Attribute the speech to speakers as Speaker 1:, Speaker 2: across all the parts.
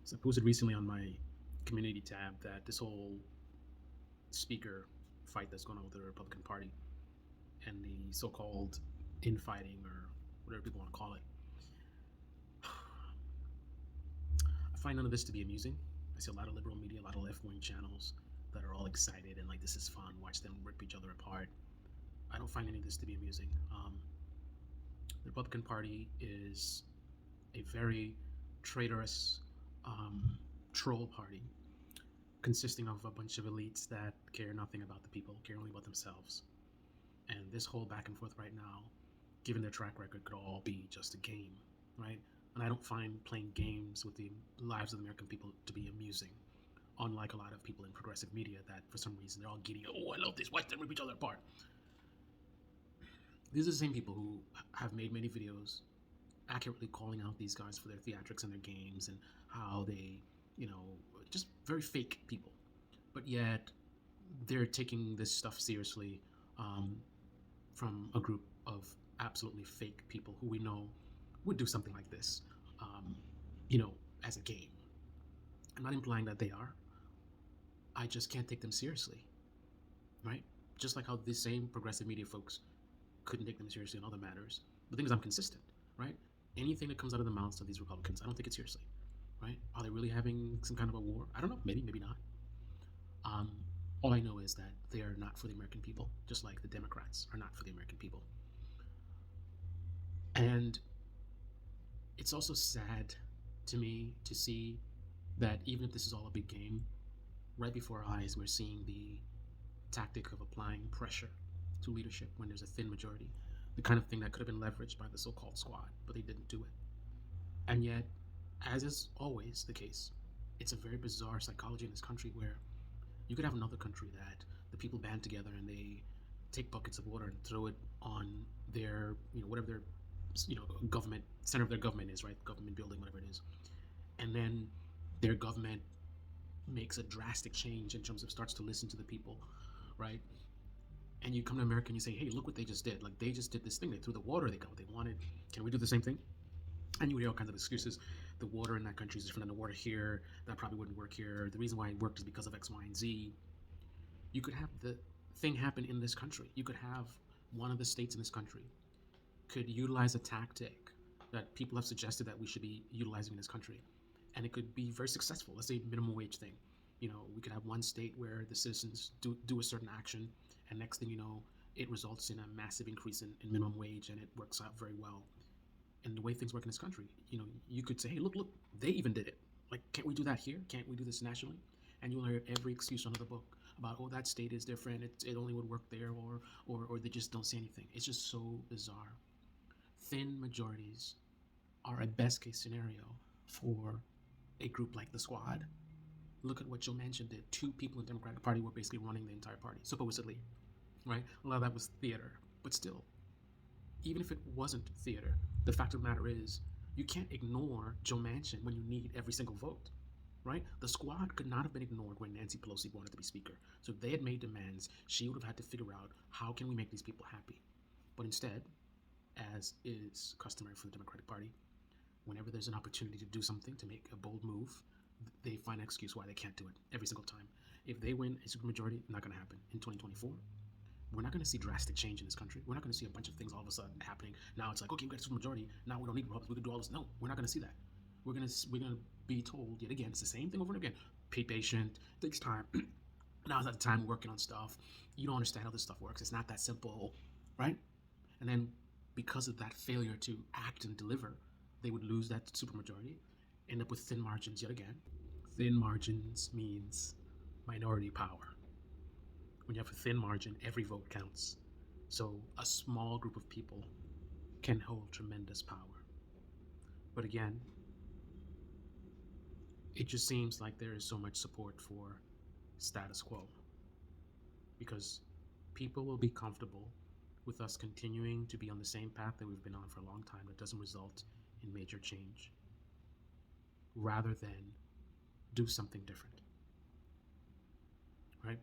Speaker 1: So I posted recently on my community tab that this whole speaker fight that's going on with the Republican Party and the so-called infighting or whatever people want to call it, I find none of this to be amusing. I see a lot of liberal media, a lot of left-wing channels that are all excited and like this is fun. Watch them rip each other apart. I don't find any of this to be amusing. The Republican Party is a very traitorous troll party consisting of a bunch of elites that care nothing about the people, care only about themselves. And this whole back and forth right now, given their track record, could all be just a game, right? And I don't find playing games with the lives of the American people to be amusing, unlike a lot of people in progressive media that for some reason they're all giddy. Oh, I love this. Watch them rip each other apart. These are the same people who have made many videos accurately calling out these guys for their theatrics and their games and how they, just very fake people. But yet they're taking this stuff seriously from a group of absolutely fake people who we know would do something like this, um, as a game. I'm not implying that they are. I just can't take them seriously, right? Just like how the same progressive media folks couldn't take them seriously in other matters. The thing is, I'm consistent, right? Anything that comes out of the mouths of these Republicans, I don't take it seriously, right? Are they really having some kind of a war? I don't know. Maybe, maybe not. Um, all I know is that they are not for the American people, just like the Democrats are not for the American people. And it's also sad to me to see that even if this is all a big game, right before our eyes, we're seeing the tactic of applying pressure to leadership when there's a thin majority, the kind of thing that could have been leveraged by the so-called squad, but they didn't do it. And yet, as is always the case, it's a very bizarre psychology in this country where you could have another country that the people band together and they take buckets of water and throw it on their, whatever their, government, center of their government is, right? Government building, whatever it is. And then their government makes a drastic change in terms of starts to listen to the people, right? And you come to America and you say, hey, look what they just did. Like, they just did this thing. They threw the water. They got what they wanted. Can we do the same thing? And you would hear all kinds of excuses. The water in that country is different than the water here. That probably wouldn't work here. The reason why it worked is because of X, Y, and Z. You could have the thing happen in this country. You could have one of the states in this country could utilize a tactic that people have suggested that we should be utilizing in this country. And it could be very successful. Let's say minimum wage thing. We could have one state where the citizens do a certain action, and next thing you know, it results in a massive increase in minimum wage, and it works out very well. And the way things work in this country, you could say, hey, look, they even did it. Like, can't we do that here? Can't we do this nationally? And you'll hear every excuse under the book about, oh, that state is different. It only would work there, or they just don't say anything. It's just so bizarre. Thin majorities are a best case scenario for a group like the Squad. Look at what Joe Manchin did. Two people in the Democratic Party were basically running the entire party, supposedly, right? A lot of that was theater, but still, even if it wasn't theater, the fact of the matter is you can't ignore Joe Manchin when you need every single vote, right? The Squad could not have been ignored when Nancy Pelosi wanted to be speaker. So if they had made demands, she would have had to figure out how can we make these people happy. But instead, as is customary for the Democratic Party, whenever there's an opportunity to do something, to make a bold move, they find an excuse why they can't do it every single time. If they win a supermajority, not going to happen. In 2024, we're not going to see drastic change in this country. We're not going to see a bunch of things all of a sudden happening. Now it's like, okay, we got a supermajority. Now we don't need Republicans. We can do all this. No, we're not going to see that. We're gonna be told yet again. It's the same thing over and again. Be patient. It takes time. Now's not the time working on stuff. You don't understand how this stuff works. It's not that simple, right? And then because of that failure to act and deliver, they would lose that supermajority, end up with thin margins yet again. Thin margins means minority power. When you have a thin margin, every vote counts. So a small group of people can hold tremendous power. But again, it just seems like there is so much support for status quo because people will be comfortable with us continuing to be on the same path that we've been on for a long time that doesn't result in major change, rather than do something different, right?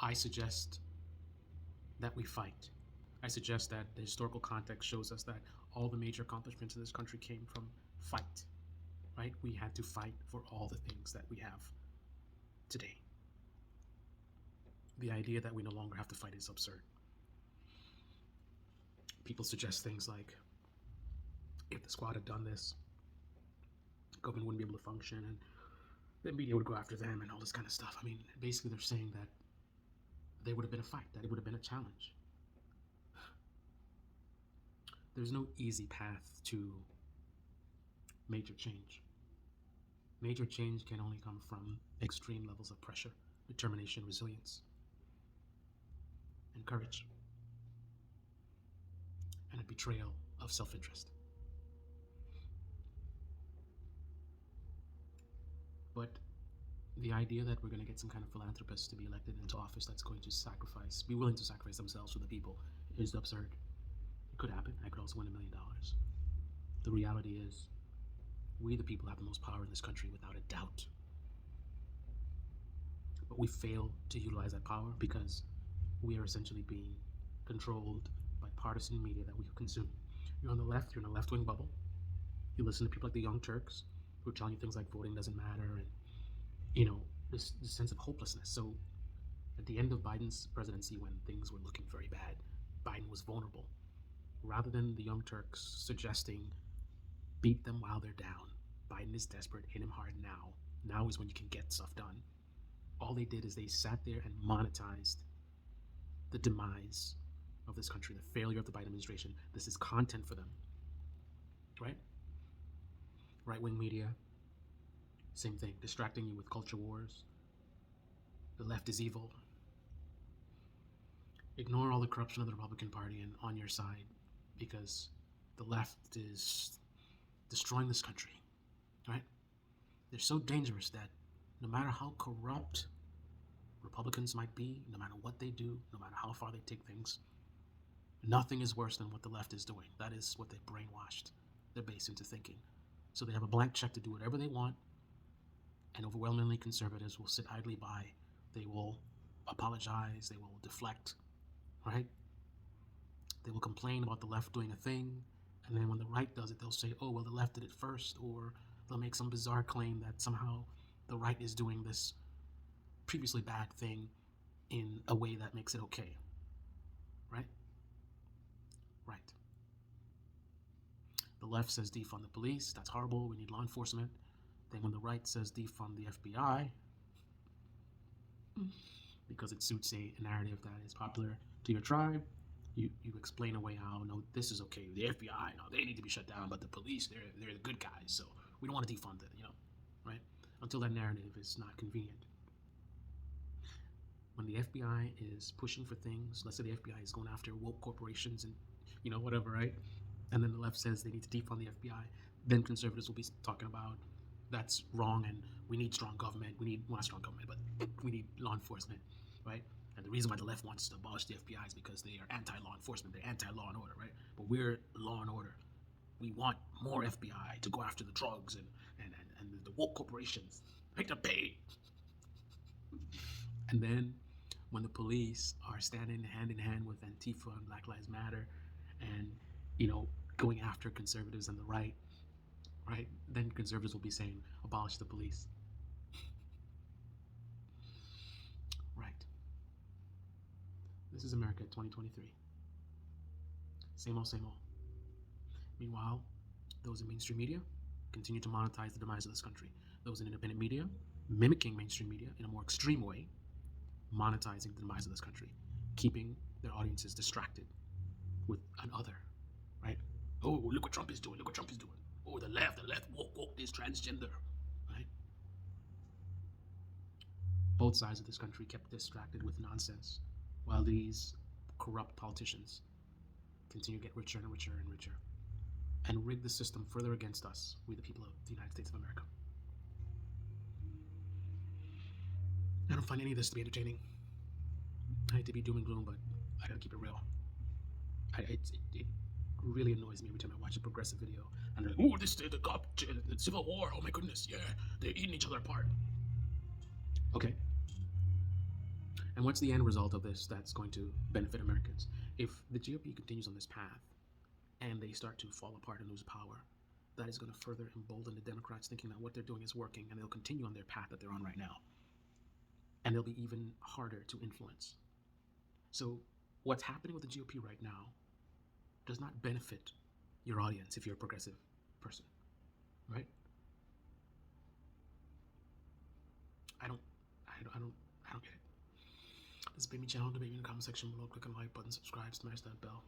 Speaker 1: I suggest that we fight. I suggest that the historical context shows us that all the major accomplishments of this country came from fight. right? We had to fight for all the things that we have today. The idea that we no longer have to fight is absurd. People suggest things like, if the squad had done this, government wouldn't be able to function, and the media would go after them, and all this kind of stuff. I mean, basically, they're saying that there would have been a fight, that it would have been a challenge. There's no easy path to major change. Major change can only come from extreme levels of pressure, determination, resilience, and courage, and a betrayal of self-interest. But the idea that we're going to get some kind of philanthropist to be elected into office that's going to be willing to sacrifice themselves for the people is absurd. It could happen. I could also win $1 million. The reality is, we the people have the most power in this country without a doubt. But we fail to utilize that power because we are essentially being controlled by partisan media that we consume. You're on the left, you're in a left-wing bubble. You listen to people like the Young Turks who are telling you things like voting doesn't matter, and this sense of hopelessness. So at the end of Biden's presidency, when things were looking very bad, Biden was vulnerable. Rather than the Young Turks suggesting beat them while they're down, Biden is desperate, hit him hard now. Now is when you can get stuff done. All they did is they sat there and monetized the demise of this country, the failure of the Biden administration. This is content for them, right? Right-wing media, same thing, distracting you with culture wars. The left is evil. Ignore all the corruption of the Republican Party and on your side, because the left is destroying this country, right? They're so dangerous that no matter how corrupt Republicans might be, no matter what they do, no matter how far they take things, nothing is worse than what the left is doing. That is what they brainwashed their base into thinking. So they have a blank check to do whatever they want, and overwhelmingly conservatives will sit idly by. They will apologize, they will deflect, right? They will complain about the left doing a thing, and then when the right does it, they'll say, oh, well, the left did it first, or they'll make some bizarre claim that somehow the right is doing this previously bad thing in a way that makes it okay, right? Right. The left says defund the police, that's horrible, we need law enforcement. Then when the right says defund the FBI, because it suits a narrative that is popular to your tribe, you explain away how, no, this is okay. The FBI, no, they need to be shut down, but the police, they're the good guys, so we don't want to defund it, right? Until that narrative is not convenient. When the FBI is pushing for things, let's say the FBI is going after woke corporations and, whatever, right? And then the left says they need to defund the FBI, then conservatives will be talking about that's wrong and we need strong government. We need, well, not strong government, but we need law enforcement, right? And the reason why the left wants to abolish the FBI is because they are anti-law enforcement. They're anti-law and order, right? But we're law and order. We want more FBI to go after the drugs and the woke corporations. Make them pay. And then when the police are standing hand in hand with Antifa and Black Lives Matter and, going after conservatives and the right, then conservatives will be saying, abolish the police. Right. This is America 2023. Same old, same old. Meanwhile, those in mainstream media continue to monetize the demise of this country. Those in independent media, mimicking mainstream media in a more extreme way, monetizing the demise of this country, keeping their audiences distracted with another, right? Oh, look what Trump is doing, look what Trump is doing. Oh, the left, woke, this transgender, right? Both sides of this country kept distracted with nonsense, while these corrupt politicians continue to get richer and richer and richer, and rig the system further against us, we the people of the United States of America. I don't find any of this to be entertaining. I hate to be doom and gloom, but I gotta keep it real. It really annoys me every time I watch a progressive video and they're like, oh, this the Civil War, oh my goodness, yeah, they're eating each other apart. Okay. And what's the end result of this that's going to benefit Americans? If the GOP continues on this path and they start to fall apart and lose power, that is going to further embolden the Democrats thinking that what they're doing is working, and they'll continue on their path that they're on right now. And they'll be even harder to influence. So what's happening with the GOP right now does not benefit your audience if you're a progressive person, right? I don't get it. This Baby channel, debate me in the comment section below. Click on the like button, subscribe, smash that bell.